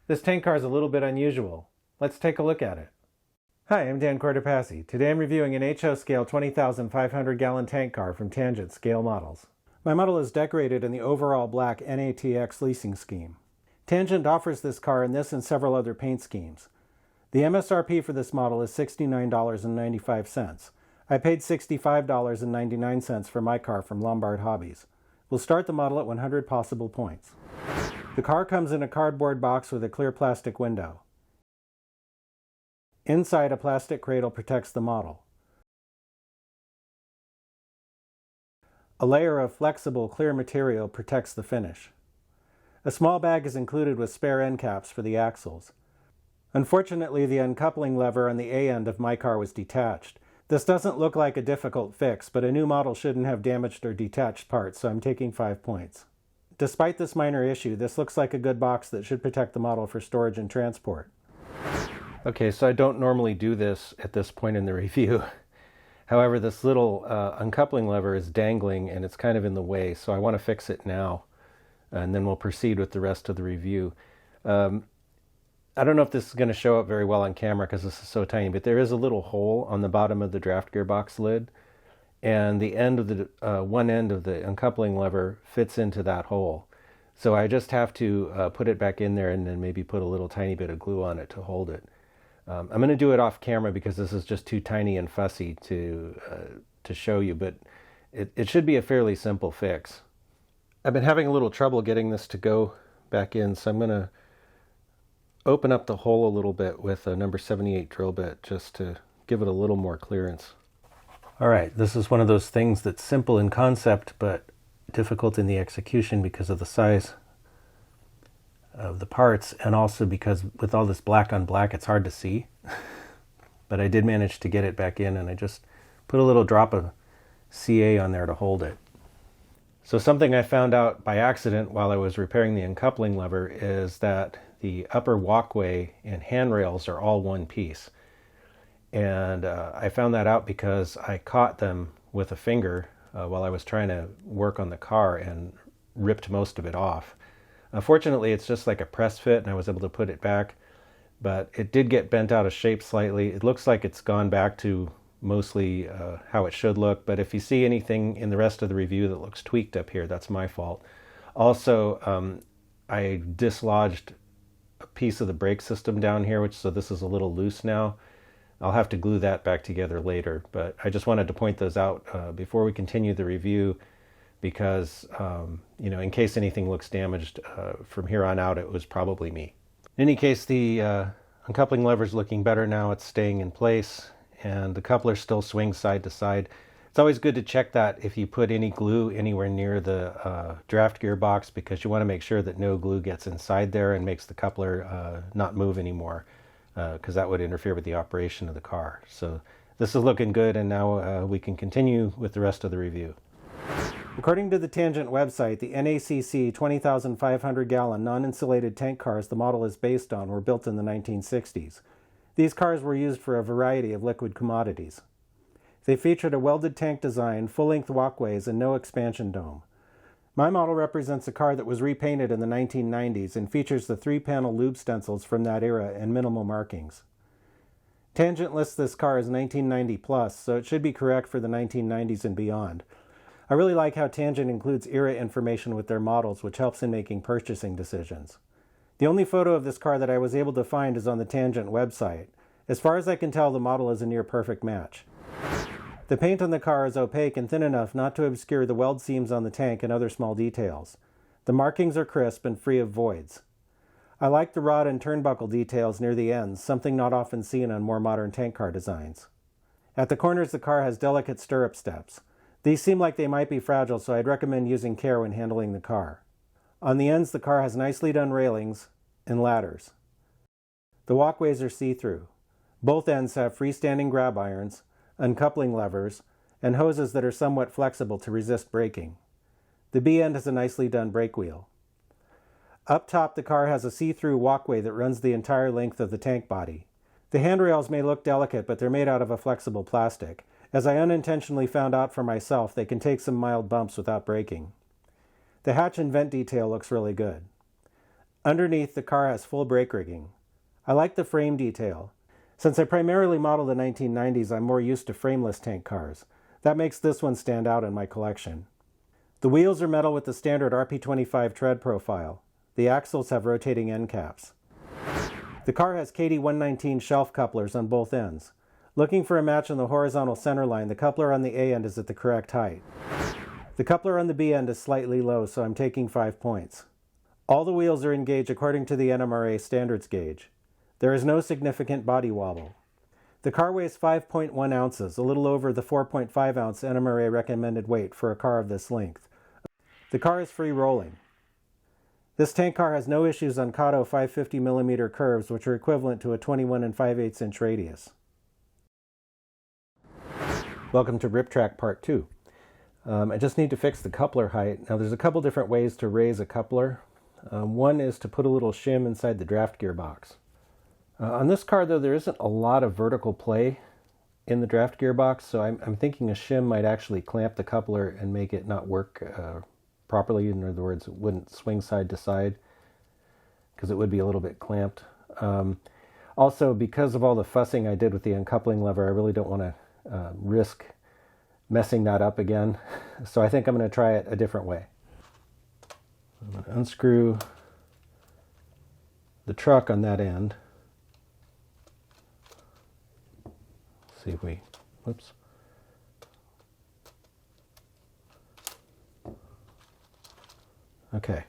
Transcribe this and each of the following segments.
This tank car is a little bit unusual. Let's take a look at it. Hi, I'm Dan Cortopassi. Today I'm reviewing an HO scale 20,500 gallon tank car from Tangent Scale Models. My model is decorated in the overall black NACC leasing scheme. Tangent offers this car in this and several other paint schemes. The MSRP for this model is $69.95. I paid $65.99 for my car from Lombard Hobbies. We'll start the model at 100 possible points. The car comes in a cardboard box with a clear plastic window. Inside, a plastic cradle protects the model. A layer of flexible, clear material protects the finish. A small bag is included with spare end caps for the axles. Unfortunately, the uncoupling lever on the A end of my car was detached. This doesn't look like a difficult fix, but a new model shouldn't have damaged or detached parts, so I'm taking 5 points. Despite this minor issue, this looks like a good box that should protect the model for storage and transport. Okay, so I don't normally do this at this point in the review. However, this little uncoupling lever is dangling and it's kind of in the way, so I want to fix it now, and then we'll proceed with the rest of the review. I don't know if this is going to show up very well on camera because this is so tiny, but there is a little hole on the bottom of the draft gearbox lid, and the end of the one end of the uncoupling lever fits into that hole. So I just have to put it back in there and then maybe put a little tiny bit of glue on it to hold it. I'm going to do it off camera because this is just too tiny and fussy to show you, but it should be a fairly simple fix. I've been having a little trouble getting this to go back in, so I'm going to open up the hole a little bit with a number 78 drill bit just to give it a little more clearance. Alright, this is one of those things that's simple in concept but difficult in the execution because of the size of the parts, and also because with all this black on black it's hard to see. But I did manage to get it back in, and I just put a little drop of CA on there to hold it. So something I found out by accident while I was repairing the uncoupling lever is that the upper walkway and handrails are all one piece. And I found that out because I caught them with a finger while I was trying to work on the car and ripped most of it off. Fortunately, it's just like a press fit and I was able to put it back, but it did get bent out of shape slightly. It looks like it's gone back to mostly how it should look, but if you see anything in the rest of the review that looks tweaked up here, that's my fault. Also, I dislodged a piece of the brake system down here, so this is a little loose now. I'll have to glue that back together later, but I just wanted to point those out before we continue the review because, in case anything looks damaged from here on out, it was probably me. In any case, the uncoupling lever is looking better now. It's staying in place, and the coupler still swings side to side. It's always good to check that if you put any glue anywhere near the draft gearbox, because you want to make sure that no glue gets inside there and makes the coupler not move anymore, because that would interfere with the operation of the car. So this is looking good, and now we can continue with the rest of the review. According to the Tangent website, the NACC 20,500 gallon non-insulated tank cars the model is based on were built in the 1960s. These cars were used for a variety of liquid commodities. They featured a welded tank design, full-length walkways, and no expansion dome. My model represents a car that was repainted in the 1990s and features the 3-panel lube stencils from that era and minimal markings. Tangent lists this car as 1990 plus, so it should be correct for the 1990s and beyond. I really like how Tangent includes era information with their models, which helps in making purchasing decisions. The only photo of this car that I was able to find is on the Tangent website. As far as I can tell, the model is a near perfect match. The paint on the car is opaque and thin enough not to obscure the weld seams on the tank and other small details. The markings are crisp and free of voids. I like the rod and turnbuckle details near the ends, something not often seen on more modern tank car designs. At the corners, the car has delicate stirrup steps. These seem like they might be fragile, so I'd recommend using care when handling the car. On the ends, the car has nicely done railings and ladders. The walkways are see-through. Both ends have freestanding grab irons, uncoupling levers, and hoses that are somewhat flexible to resist braking. The B end has a nicely done brake wheel. Up top, the car has a see-through walkway that runs the entire length of the tank body. The handrails may look delicate, but they're made out of a flexible plastic. As I unintentionally found out for myself, they can take some mild bumps without breaking. The hatch and vent detail looks really good. Underneath, the car has full brake rigging. I like the frame detail. Since I primarily model the 1990s, I'm more used to frameless tank cars. That makes this one stand out in my collection. The wheels are metal with the standard RP25 tread profile. The axles have rotating end caps. The car has KD119 shelf couplers on both ends. Looking for a match on the horizontal center line, the coupler on the A end is at the correct height. The coupler on the B end is slightly low, so I'm taking 5 points. All the wheels are in gauge according to the NMRA standards gauge. There is no significant body wobble. The car weighs 5.1 ounces, a little over the 4.5 ounce NMRA recommended weight for a car of this length. The car is free rolling. This tank car has no issues on Kato 550mm curves, which are equivalent to a 21 5/8 inch radius. Welcome to Rip Track Part 2. I just need to fix the coupler height. Now there's a couple different ways to raise a coupler. One is to put a little shim inside the draft gearbox. On this car though, there isn't a lot of vertical play in the draft gearbox, so I'm thinking a shim might actually clamp the coupler and make it not work properly. In other words, it wouldn't swing side to side because it would be a little bit clamped. Also, because of all the fussing I did with the uncoupling lever, I really don't want to risk messing that up again. So I think I'm going to try it a different way. I'm going to unscrew the truck on that end. See if we, whoops. Okay.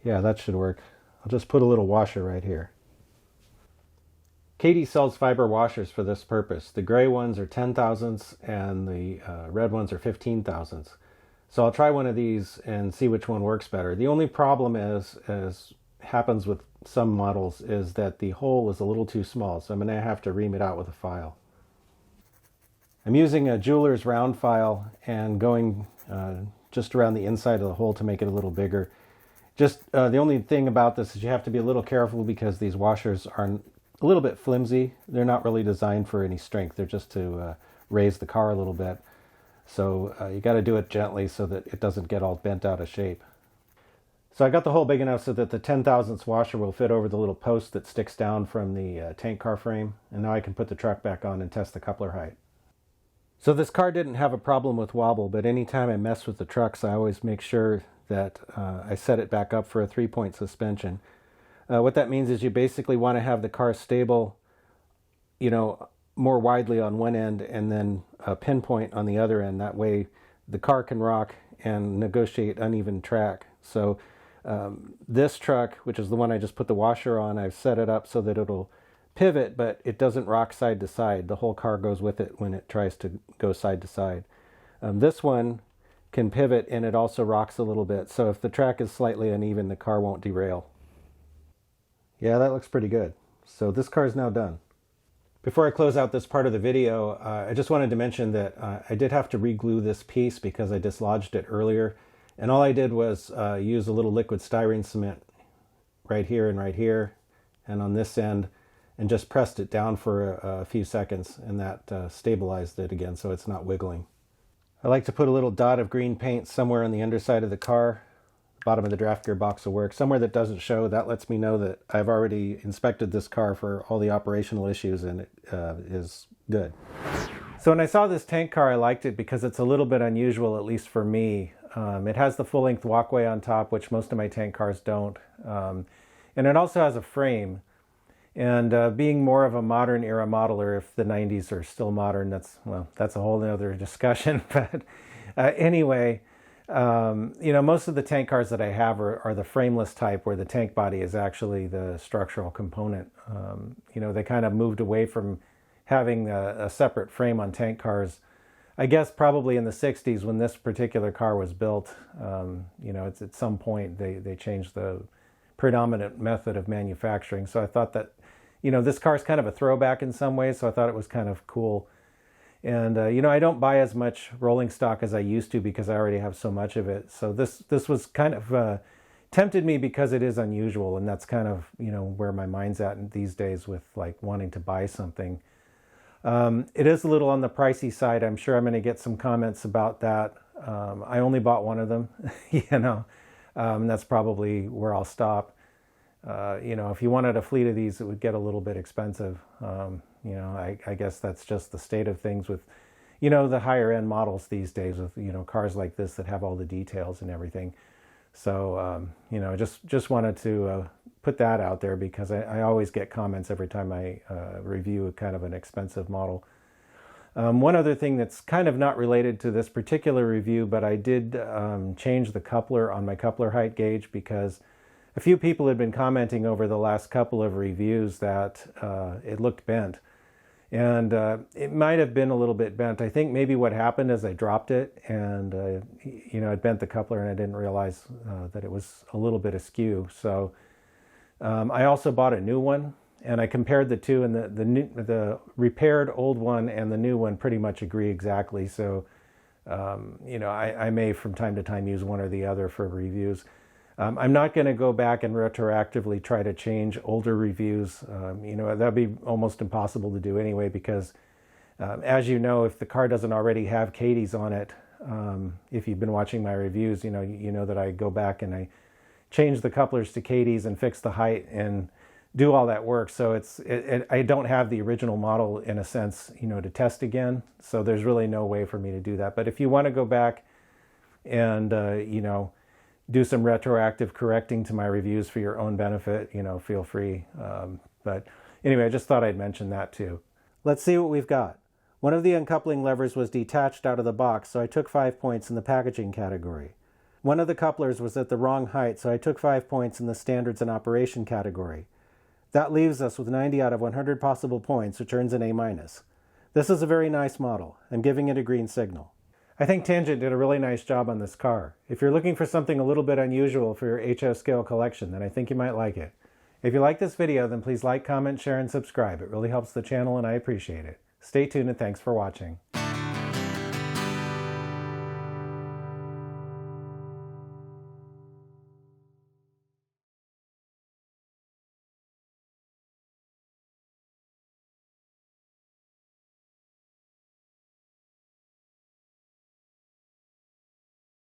Yeah, that should work. I'll just put a little washer right here. KD sells fiber washers for this purpose. The gray ones are 10 thousandths and the red ones are 15 thousandths. So I'll try one of these and see which one works better. The only problem is, as happens with some models, is that the hole is a little too small, so I'm going to have to ream it out with a file. I'm using a jeweler's round file and going just around the inside of the hole to make it a little bigger. Just the only thing about this is you have to be a little careful because these washers are a little bit flimsy. They're not really designed for any strength. They're just to raise the car a little bit. So you got to do it gently so that it doesn't get all bent out of shape. So I got the hole big enough so that the 10 thousandths washer will fit over the little post that sticks down from the tank car frame. And now I can put the truck back on and test the coupler height. So this car didn't have a problem with wobble, but anytime I mess with the trucks, I always make sure that I set it back up for a 3-point suspension. What that means is you basically want to have the car stable, more widely on one end and then a pinpoint on the other end. That way the car can rock and negotiate uneven track. So this truck, which is the one I just put the washer on, I've set it up so that it'll pivot, but it doesn't rock side to side. The whole car goes with it when it tries to go side to side. This one can pivot and it also rocks a little bit. So if the track is slightly uneven, the car won't derail. Yeah, that looks pretty good. So this car is now done. Before I close out this part of the video, I just wanted to mention that I did have to re-glue this piece because I dislodged it earlier. And all I did was use a little liquid styrene cement right here and on this end, and just pressed it down for a few seconds, and that stabilized it again so it's not wiggling. I like to put a little dot of green paint somewhere on the underside of the car. The bottom of the draft gear box will work. Somewhere that doesn't show, that lets me know that I've already inspected this car for all the operational issues and it is good. So when I saw this tank car, I liked it because it's a little bit unusual, at least for me. It has the full-length walkway on top, which most of my tank cars don't. And it also has a frame. And being more of a modern era modeler, if the 90s are still modern, that's a whole other discussion. But anyway, most of the tank cars that I have are the frameless type where the tank body is actually the structural component. They kind of moved away from having a separate frame on tank cars, I guess probably in the 60s when this particular car was built. It's at some point they changed the predominant method of manufacturing. So I thought that, this car is kind of a throwback in some ways, so I thought it was kind of cool. And, I don't buy as much rolling stock as I used to because I already have so much of it. So this was kind of tempted me because it is unusual, and that's kind of, where my mind's at these days with like wanting to buy something. It is a little on the pricey side. I'm sure I'm going to get some comments about that. I only bought one of them, and that's probably where I'll stop. if you wanted a fleet of these, it would get a little bit expensive. I guess that's just the state of things with, the higher end models these days with, cars like this that have all the details and everything. So, just wanted to put that out there because I always get comments every time I review a kind of an expensive model. One other thing that's kind of not related to this particular review, but I did change the coupler on my coupler height gauge because a few people had been commenting over the last couple of reviews that it looked bent. And it might have been a little bit bent. I think maybe what happened is I dropped it and, it bent the coupler and I didn't realize that it was a little bit askew. So I also bought a new one and I compared the two, and the repaired old one and the new one pretty much agree exactly. So, I may from time to time use one or the other for reviews. I'm not going to go back and retroactively try to change older reviews. That'd be almost impossible to do anyway because, as you know, if the car doesn't already have Katie's on it, if you've been watching my reviews, you know that I go back and I change the couplers to Katie's and fix the height and do all that work. So I don't have the original model in a sense, to test again. So there's really no way for me to do that. But if you want to go back and, do some retroactive correcting to my reviews for your own benefit, feel free. But anyway, I just thought I'd mention that too. Let's see what we've got. One of the uncoupling levers was detached out of the box, so I took 5 points in the packaging category. One of the couplers was at the wrong height, so I took 5 points in the standards and operation category. That leaves us with 90 out of 100 possible points, which earns an A-. This is a very nice model. I'm giving it a green signal. I think Tangent did a really nice job on this car. If you're looking for something a little bit unusual for your HO scale collection, then I think you might like it. If you like this video, then please like, comment, share, and subscribe. It really helps the channel and I appreciate it. Stay tuned and thanks for watching.